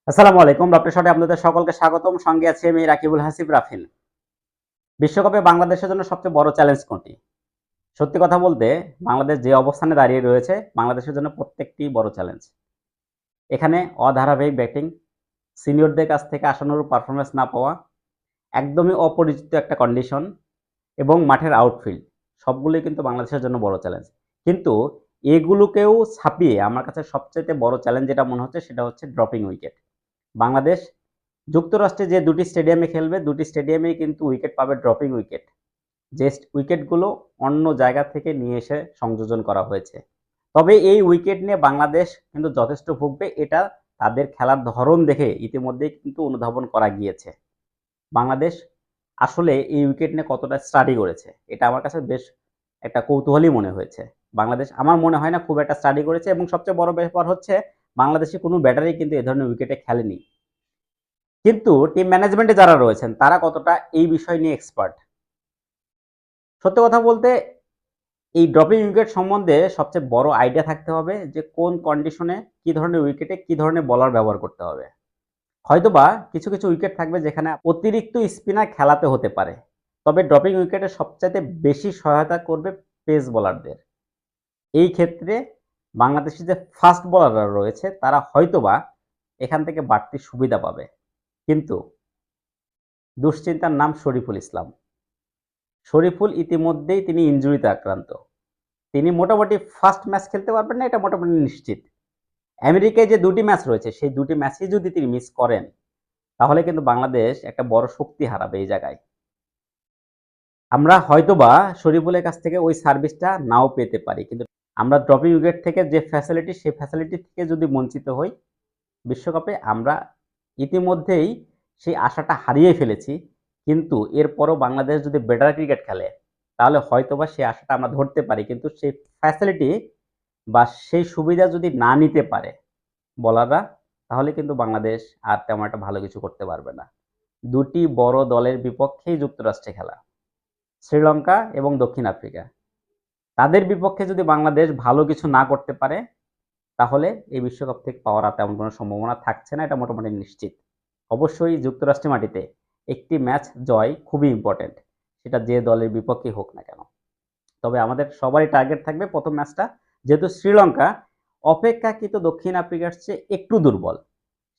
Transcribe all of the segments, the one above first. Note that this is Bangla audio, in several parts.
আসসালামু আলাইকুম। ডক্টর শটে আপনাদের সকলকে স্বাগতম। সঙ্গে আছি আমি রাকিবুল হাসিব রাফিন। বিশ্বকাপে বাংলাদেশের জন্য সবচেয়ে বড় চ্যালেঞ্জ কোনটি? সত্যি কথা বলতে বাংলাদেশ যে অবস্থানে দাঁড়িয়ে রয়েছে, বাংলাদেশের জন্য প্রত্যেকটি বড় চ্যালেঞ্জ। এখানে অধারাবাহিক ব্যাটিং, সিনিয়রদের কাছ থেকে আশানুরূপ পারফরম্যান্স না পাওয়া, একদমই অপরিচিত একটা কন্ডিশন এবং মাঠের আউটফিল্ড সবগুলোই কিন্তু বাংলাদেশের জন্য বড় চ্যালেঞ্জ। কিন্তু এগুলোকেও ছাপিয়ে আমার কাছে সবচাইতে বড় চ্যালেঞ্জ যেটা মনে হচ্ছে সেটা হচ্ছে ড্রপিং উইকেট। বাংলাদেশ যুক্তরাষ্ট্রে যে ২ টি স্টেডিয়ামে খেলবে, ২ টি স্টেডিয়ামেই কিন্তু উইকেট পাবে ড্রপিং উইকেট। যে উইকেটগুলো অন্য জায়গা থেকে নিয়ে এসে সংযোজন করা হয়েছে। তবে এই উইকেট নিয়ে বাংলাদেশ কিন্তু যথেষ্ট ভুগবে, এটা তাদের খেলার ধরন দেখে ইতিমধ্যেই কিন্তু অনুধাবন করা গিয়েছে। বাংলাদেশ আসলে এই উইকেট নিয়ে কতটা স্টাডি করেছে, এটা আমার কাছে বেশ একটা কৌতূহলী মনে হয়েছে। বাংলাদেশ আমার মনে হয় না খুব একটা স্টাডি করেছে এবং সবচেয়ে বড় ব্যাপার হচ্ছে বাংলাদেশে কোনো ব্যাটারই কিন্তু এ ধরনের উইকেটে খেলেনি। কিন্তু টিম ম্যানেজমেন্টে যারা রয়েছেন তারা কতটা এই বিষয় নিয়ে এক্সপার্ট? সত্যি কথা বলতে এই ড্রপিং উইকেট সম্বন্ধে সবচেয়ে বড় আইডিয়া থাকতে হবে যে কোন কন্ডিশনে কি ধরনের উইকেটে কি ধরনের বোলার ব্যবহার করতে হবে। হয়তোবা কিছু উইকেট থাকবে যেখানে অতিরিক্ত স্পিনার খেলাতে হতে পারে। তবে ড্রপিং উইকেটে সবচাইতে বেশি সহায়তা করবে পেস বোলারদের। এই ক্ষেত্রে বাংলাদেশে যে ফাস্ট বোলাররা রয়েছে তারা হয়তোবা এখান থেকে বাড়তি সুবিধা পাবে। কিন্তু দুশ্চিন্তার নাম শরীফুল ইসলাম। শরীফুল ইতিমধ্যেই তিনি ইনজুরিতে আক্রান্ত। তিনি মোটামুটি ফার্স্ট ম্যাচ খেলতে পারবেন না, এটা মোটামুটি নিশ্চিত। আমেরিকায় যে ২ টি ম্যাচ রয়েছে সেই ২ টি ম্যাচই যদি তিনি মিস করেন, তাহলে কিন্তু বাংলাদেশ একটা বড় শক্তি হারাবে এই জায়গায়। আমরা হয়তোবা শরীফুলের কাছ থেকে ওই সার্ভিসটা নাও পেতে পারি। কিন্তু আমরা ড্রপিং উইকেট থেকে যে ফ্যাসিলিটি, সেই ফ্যাসিলিটি থেকে যদি বঞ্চিত হই, বিশ্বকাপে আমরা ইতিমধ্যেই সেই আশাটা হারিয়ে ফেলেছি। কিন্তু এরপরও বাংলাদেশ যদি বেটার ক্রিকেট খেলে, তাহলে হয়তোবা সেই আশাটা আমরা ধরতে পারি। কিন্তু সেই ফ্যাসিলিটি বা সেই সুবিধা যদি না নিতে পারে বোলাররা, তাহলে কিন্তু বাংলাদেশ আর তেমন একটা ভালো কিছু করতে পারবে না। ২ টি বড় দলের বিপক্ষেই যুক্তরাষ্ট্রে খেলা। শ্রীলঙ্কা এবং দক্ষিণ আফ্রিকা। তাদের বিপক্ষে যদি বাংলাদেশ ভালো কিছু না করতে পারে, তাহলে এই বিশ্বকাপ থেকে পাওয়ার আর তেমন কোনো সম্ভাবনা থাকছে না, এটা মোটামুটি নিশ্চিত। অবশ্যই যুক্তরাষ্ট্রের মাটিতে একটি ম্যাচ জয় খুবই ইম্পর্টেন্ট। সেটা যে দলের বিপক্ষেই হোক না কেন। তবে আমাদের সবারই টার্গেট থাকবে ১ম ম্যাচটা, যেহেতু শ্রীলঙ্কা অপেক্ষাকৃত দক্ষিণ আফ্রিকার চেয়ে একটু দুর্বল,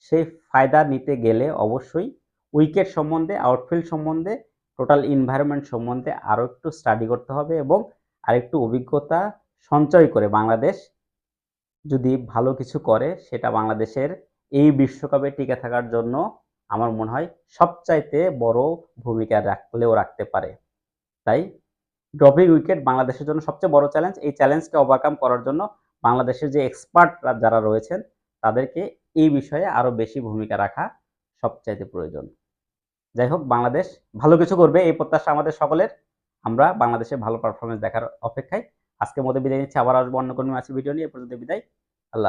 সেই ফায়দা নিতে গেলে অবশ্যই উইকেট সম্বন্ধে, আউটফিল্ড সম্বন্ধে, টোটাল এনভায়রনমেন্ট সম্বন্ধে আরও একটু স্টাডি করতে হবে এবং আরেকটু অভিজ্ঞতা সঞ্চয় করে বাংলাদেশ যদি ভালো কিছু করে, সেটা বাংলাদেশের এই বিশ্বকাপে টিকে থাকার জন্য আমার মনে হয় সবচাইতে বড় ভূমিকা রাখতে পারে। তাই ড্রপিং উইকেট বাংলাদেশের জন্য সবচেয়ে বড় চ্যালেঞ্জ। এই চ্যালেঞ্জকে ওভারকাম করার জন্য বাংলাদেশের যে এক্সপার্টরা যারা রয়েছেন তাদেরকে এই বিষয়ে আরও বেশি ভূমিকা রাখা সবচাইতে প্রয়োজন। যাই হোক, বাংলাদেশ ভালো কিছু করবে এই প্রত্যাশা আমাদের সকলের। আমরা বাংলাদেশের ভালো পারফরম্যান্স দেখার অপেক্ষায়। আজকের মতো বিদায় নিচ্ছি। আবার আসবো অন্য কোনো ম্যাচের ভিডিও নিয়ে। এ পর্যন্ত বিদায়।